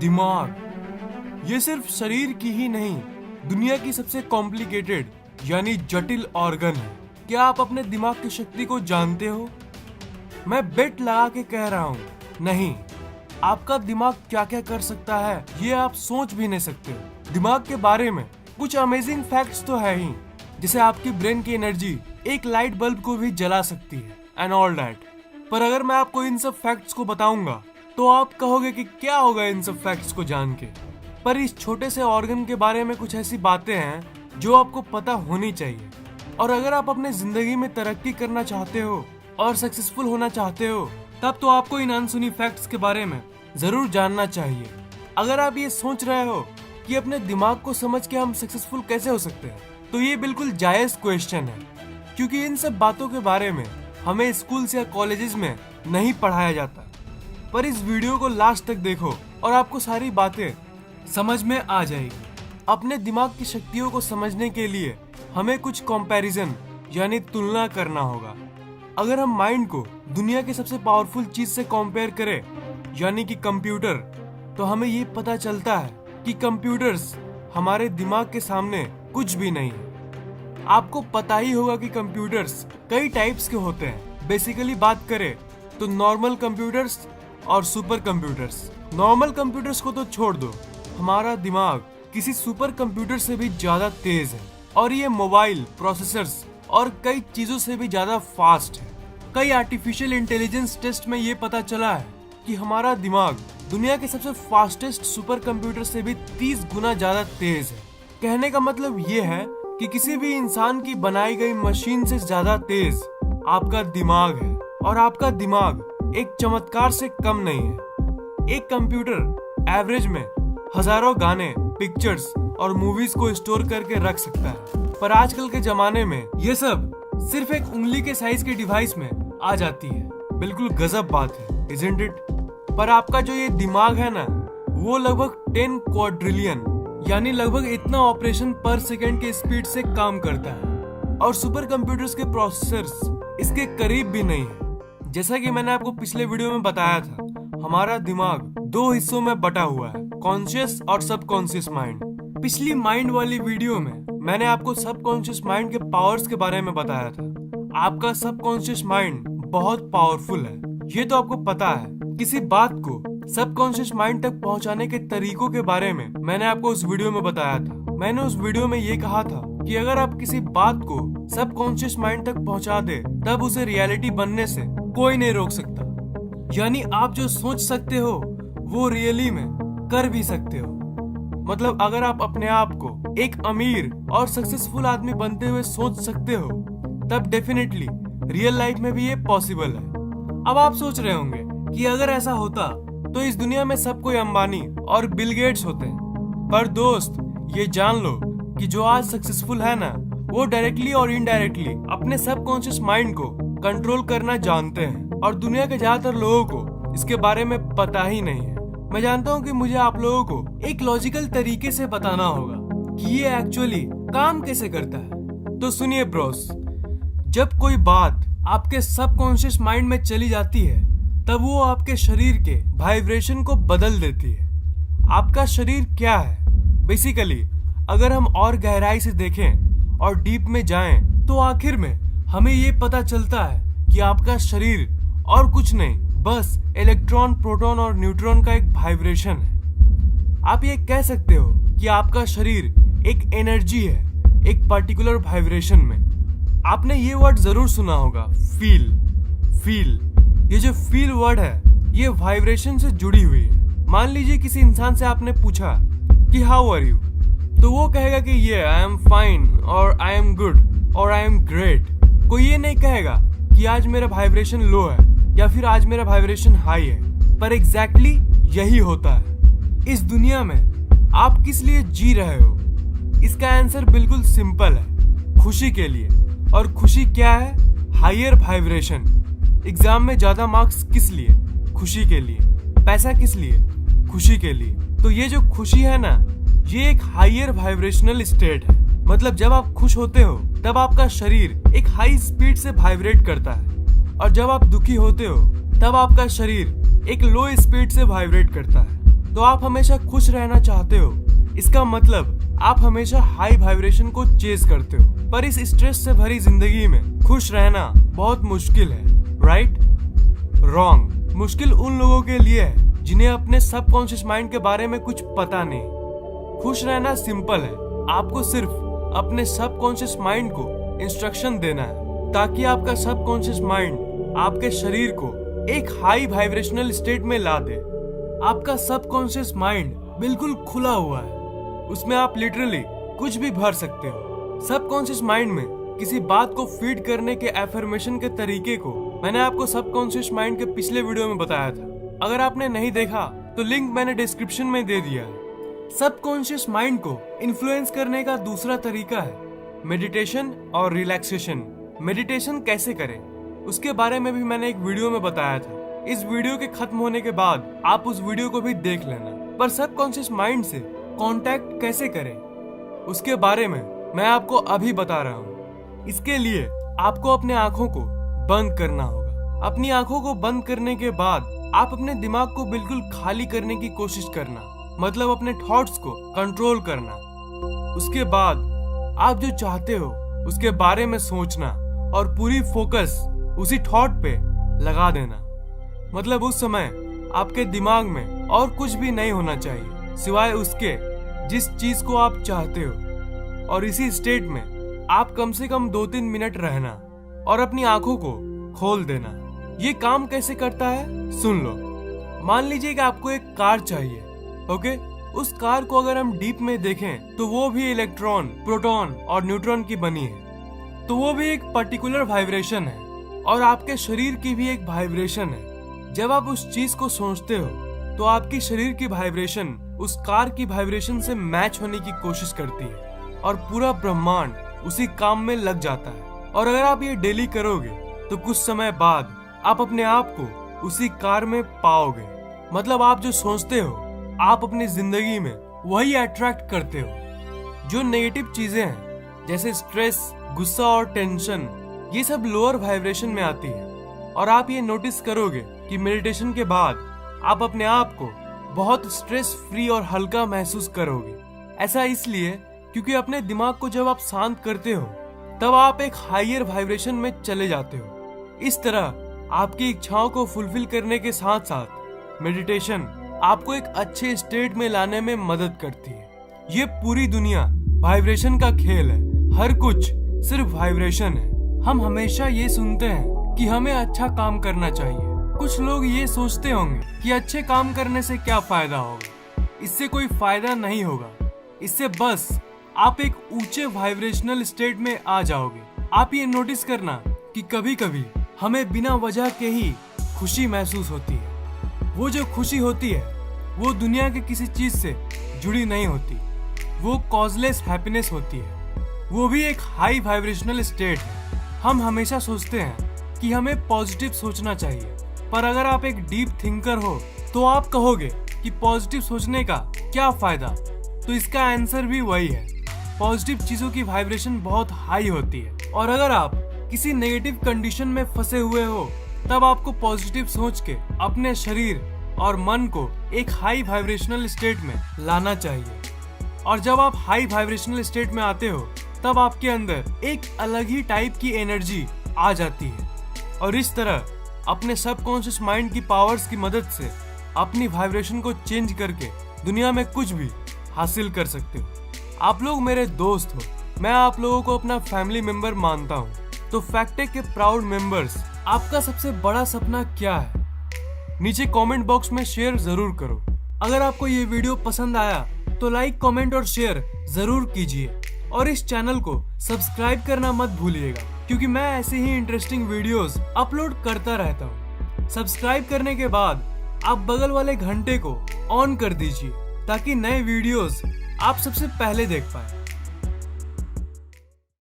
दिमाग ये सिर्फ शरीर की ही नहीं, दुनिया की सबसे कॉम्प्लिकेटेड यानी जटिल ऑर्गन है। क्या आप अपने दिमाग की शक्ति को जानते हो? मैं बेट लगा के कह रहा हूँ, नहीं। आपका दिमाग क्या क्या कर सकता है ये आप सोच भी नहीं सकते। दिमाग के बारे में कुछ अमेजिंग फैक्ट्स तो है ही, जैसे आपकी ब्रेन की एनर्जी एक लाइट बल्ब को भी जला सकती है एंड ऑल दैट। पर अगर मैं आपको इन सब फैक्ट्स को बताऊंगा तो आप कहोगे कि क्या होगा इन सब फैक्ट्स को जान के। पर इस छोटे से ऑर्गन के बारे में कुछ ऐसी बातें हैं जो आपको पता होनी चाहिए। और अगर आप अपने जिंदगी में तरक्की करना चाहते हो और सक्सेसफुल होना चाहते हो, तब तो आपको इन अनसुनी फैक्ट्स के बारे में जरूर जानना चाहिए। अगर आप ये सोच रहे हो कि अपने दिमाग को समझ के हम सक्सेसफुल कैसे हो सकते हैं, तो ये बिल्कुल जायज क्वेश्चन है, क्योंकि इन सब बातों के बारे में हमें स्कूल्स या कॉलेजेस में नहीं पढ़ाया जाता। पर इस वीडियो को लास्ट तक देखो और आपको सारी बातें समझ में आ जाएगी। अपने दिमाग की शक्तियों को समझने के लिए हमें कुछ कंपैरिजन यानी तुलना करना होगा। अगर हम माइंड को दुनिया के सबसे पावरफुल चीज से कंपेयर करें यानी कि कंप्यूटर, तो हमें ये पता चलता है कि कंप्यूटर्स हमारे दिमाग के सामने कुछ भी नहीं है। आपको पता ही होगा कि कंप्यूटर्स कई टाइप्स के होते हैं। बेसिकली बात करें तो नॉर्मल कंप्यूटर्स और सुपर कंप्यूटर्स। नॉर्मल कंप्यूटर्स को तो छोड़ दो, हमारा दिमाग किसी सुपर कंप्यूटर से भी ज्यादा तेज है और ये मोबाइल, प्रोसेसर्स और कई चीजों से भी ज्यादा फास्ट है। कई आर्टिफिशियल इंटेलिजेंस टेस्ट में ये पता चला है कि हमारा दिमाग दुनिया के सबसे फास्टेस्ट सुपर कंप्यूटर से भी 30 गुना ज्यादा तेज है। कहने का मतलब ये है कि किसी भी इंसान की बनाई गई मशीन से ज्यादा तेज आपका दिमाग है। और आपका दिमाग एक चमत्कार से कम नहीं है। एक कंप्यूटर एवरेज में हजारों गाने, पिक्चर्स और मूवीज को स्टोर करके रख सकता है, पर आजकल के जमाने में ये सब सिर्फ एक उंगली के साइज के डिवाइस में आ जाती है। बिल्कुल गजब बात है, इजंट इट? पर आपका जो ये दिमाग है ना, वो लगभग 10 क्वाड्रिलियन यानी लगभग इतना ऑपरेशन पर सेकेंड के स्पीड से काम करता है। और सुपर कंप्यूटर्स के प्रोसेसर्स इसके करीब भी नहीं है। जैसा कि मैंने आपको पिछले वीडियो में बताया था, हमारा दिमाग 2 हिस्सों में बटा हुआ है, कॉन्शियस और सबकॉन्शियस माइंड। पिछली माइंड वाली वीडियो में मैंने आपको सबकॉन्शियस माइंड के पावर्स के बारे में बताया था। आपका सबकॉन्शियस माइंड बहुत पावरफुल है, ये तो आपको पता है। किसी बात को सबकॉन्शियस माइंड तक पहुंचाने के तरीकों के बारे में मैंने आपको उस वीडियो में बताया था। मैंने उस वीडियो में ये कहा था कि अगर आप किसी बात को सबकॉन्शियस माइंड तक पहुंचा दे, तब उसे रियलिटी बनने से कोई नहीं रोक सकता। यानी आप जो सोच सकते हो वो रियली में कर भी सकते हो। मतलब अगर आप अपने आप को एक अमीर और सक्सेसफुल आदमी बनते हुए सोच सकते हो, तब डेफिनेटली रियल लाइफ में भी ये पॉसिबल है। अब आप सोच रहे होंगे कि अगर ऐसा होता तो इस दुनिया में सब कोई अंबानी और बिल गेट्स होते हैं। पर दोस्त, ये जान लो कि जो आज सक्सेसफुल है ना, वो डायरेक्टली और इनडायरेक्टली अपने सबकॉन्शियस माइंड को कंट्रोल करना जानते हैं। और दुनिया के ज्यादातर लोगों को इसके बारे में पता ही नहीं है। मैं जानता हूँ कि मुझे आप लोगों को एक लॉजिकल तरीके से बताना होगा कि ये एक्चुअली काम कैसे करता है। तो सुनिए ब्रोस, जब कोई बात आपके सबकॉन्शियस माइंड में चली जाती है, तब वो आपके शरीर के वाइब्रेशन को बदल देती है। आपका शरीर क्या है? बेसिकली अगर हम और गहराई से देखें और डीप में जाएं, तो आखिर में हमें ये पता चलता है कि आपका शरीर और कुछ नहीं, बस इलेक्ट्रॉन, प्रोटॉन और न्यूट्रॉन का एक वाइब्रेशन है। आप ये कह सकते हो कि आपका शरीर एक एनर्जी है, एक पर्टिकुलर वाइब्रेशन में। आपने ये वर्ड जरूर सुना होगा, फील। ये जो फील वर्ड है, ये वाइब्रेशन से जुड़ी हुई है। मान लीजिए किसी इंसान से आपने पूछा कि हाउ आर यू, तो वो कहेगा कि ये आई एम फाइन और आई एम गुड और आई एम ग्रेट। कोई ये नहीं कहेगा कि आज मेरा वाइब्रेशन लो है या फिर आज मेरा वाइब्रेशन हाई है। पर एग्जैक्टली यही होता है। इस दुनिया में आप किस लिए जी रहे हो? इसका आंसर बिल्कुल सिंपल है, खुशी के लिए। और खुशी क्या है? Higher vibration. एग्जाम में ज्यादा मार्क्स किस लिए? खुशी के लिए। पैसा किस लिए? खुशी के लिए। तो ये जो खुशी है ना, ये एक हायर वाइब्रेशनल स्टेट है। मतलब जब आप खुश होते हो तब आपका शरीर एक हाई स्पीड से वाइब्रेट करता है, और जब आप दुखी होते हो तब आपका शरीर एक लो स्पीड से वाइब्रेट करता है। तो आप हमेशा खुश रहना चाहते हो। इसका मतलब आप हमेशा हाई वाइब्रेशन को चेज करते हो। पर इस स्ट्रेस से भरी जिंदगी में खुश रहना बहुत मुश्किल है, राइट? रॉन्ग। मुश्किल उन लोगों के लिए है जिन्हें अपने सबकॉन्शियस माइंड के बारे में कुछ पता नहीं। खुश रहना सिंपल है। आपको सिर्फ अपने सबकॉन्शियस माइंड को इंस्ट्रक्शन देना है ताकि आपका सबकॉन्शियस माइंड आपके शरीर को एक हाई वाइब्रेशनल स्टेट में ला दे। आपका सबकॉन्शियस माइंड बिल्कुल खुला हुआ है, उसमें आप लिटरली कुछ भी भर सकते हो। सबकॉन्शियस माइंड में किसी बात को फीड करने के एफर्मेशन के तरीके को मैंने आपको सबकॉन्शियस माइंड के पिछले वीडियो में बताया था। अगर आपने नहीं देखा तो लिंक मैंने डिस्क्रिप्शन में दे दिया है। सबकॉन्शियस माइंड को इन्फ्लुएंस करने का दूसरा तरीका है मेडिटेशन और रिलैक्सेशन। मेडिटेशन कैसे करें उसके बारे में भी मैंने एक वीडियो में बताया था। इस वीडियो के खत्म होने के बाद आप उस वीडियो को भी देख लेना। पर सबकॉन्शियस माइंड से कांटेक्ट कैसे करें उसके बारे में मैं आपको अभी बता रहा हूँ। इसके लिए आपको अपने आंखों को बंद करना होगा। अपनी आंखों को बंद करने के बाद आप अपने दिमाग को बिल्कुल खाली करने की कोशिश करना, मतलब अपने थॉट्स को कंट्रोल करना। उसके बाद आप जो चाहते हो उसके बारे में सोचना और पूरी फोकस उसी थॉट पे लगा देना। मतलब उस समय आपके दिमाग में और कुछ भी नहीं होना चाहिए सिवाय उसके जिस चीज को आप चाहते हो। और इसी स्टेट में आप कम से कम 2-3 मिनट रहना और अपनी आंखों को खोल देना। ये काम कैसे करता है सुन लो। मान लीजिए कि आपको एक कार चाहिए, ओके? उस कार को अगर हम डीप में देखें तो वो भी इलेक्ट्रॉन, प्रोटॉन और न्यूट्रॉन की बनी है। तो वो भी एक पर्टिकुलर वाइब्रेशन है और आपके शरीर की भी एक वाइब्रेशन है। जब आप उस चीज को सोचते हो तो आपकी शरीर की वाइब्रेशन उस कार की वाइब्रेशन से मैच होने की कोशिश करती है और पूरा ब्रह्मांड उसी काम में लग जाता है। और अगर आप ये डेली करोगे तो कुछ समय बाद आप अपने आप को उसी कार में पाओगे। मतलब आप जो सोचते हो आप अपनी जिंदगी में वही अट्रैक्ट करते हो। जो नेगेटिव चीजें हैं जैसे स्ट्रेस, गुस्सा और टेंशन, ये सब लोअर वाइब्रेशन में आती है। और आप ये नोटिस करोगे कि मेडिटेशन के बाद आप अपने आप को बहुत स्ट्रेस फ्री और हल्का महसूस करोगे। ऐसा इसलिए क्योंकि अपने दिमाग को जब आप शांत करते हो तब आप एक हायर वाइब्रेशन में चले जाते हो। इस तरह आपकी इच्छाओं को फुलफिल करने के साथ साथ मेडिटेशन आपको एक अच्छे स्टेट में लाने में मदद करती है। ये पूरी दुनिया वाइब्रेशन का खेल है। हर कुछ सिर्फ वाइब्रेशन है। हम हमेशा ये सुनते हैं कि हमें अच्छा काम करना चाहिए। कुछ लोग ये सोचते होंगे कि अच्छे काम करने से क्या फायदा होगा। इससे कोई फायदा नहीं होगा। इससे बस आप एक ऊंचे वाइब्रेशनल स्टेट में आ जाओगे। आप ये नोटिस करना कि कभी कभी हमें बिना वजह के ही खुशी महसूस होती है। वो जो खुशी होती है वो दुनिया के किसी चीज से जुड़ी नहीं होती। वो कॉजलेस हैप्पीनेस होती है। वो भी एक हाई वाइब्रेशनल स्टेट है। हम हमेशा सोचते हैं कि हमें पॉजिटिव सोचना चाहिए, पर अगर आप एक डीप थिंकर हो तो आप कहोगे कि पॉजिटिव सोचने का क्या फायदा। तो इसका आंसर भी वही है। पॉजिटिव चीजों की वाइब्रेशन बहुत हाई होती है और अगर आप किसी नेगेटिव कंडीशन में फंसे हुए हो तब आपको पॉजिटिव सोच के अपने शरीर और मन को एक हाई वाइब्रेशनल स्टेट में लाना चाहिए। और जब आप हाई वाइब्रेशनल स्टेट में आते हो तब आपके अंदर एक अलग ही टाइप की एनर्जी आ जाती है और इस तरह अपने सबकॉन्शियस माइंड की पावर्स की मदद से अपनी वाइब्रेशन को चेंज करके दुनिया में कुछ भी हासिल कर सकते हो। आप लोग मेरे दोस्त हो, मैं आप लोगों को अपना फैमिली मेंबर मानता हूँ। तो फैक्टेक के प्राउड मेंबर्स, आपका सबसे बड़ा सपना क्या है? नीचे कमेंट बॉक्स में शेयर जरूर करो। अगर आपको ये वीडियो पसंद आया तो लाइक, कमेंट और शेयर जरूर कीजिए और इस चैनल को सब्सक्राइब करना मत भूलिएगा क्योंकि मैं ऐसे ही इंटरेस्टिंग वीडियोस अपलोड करता रहता हूँ। सब्सक्राइब करने के बाद आप बगल वाले घंटे को ऑन कर दीजिए ताकि नए वीडियोस आप सबसे पहले देख पाए।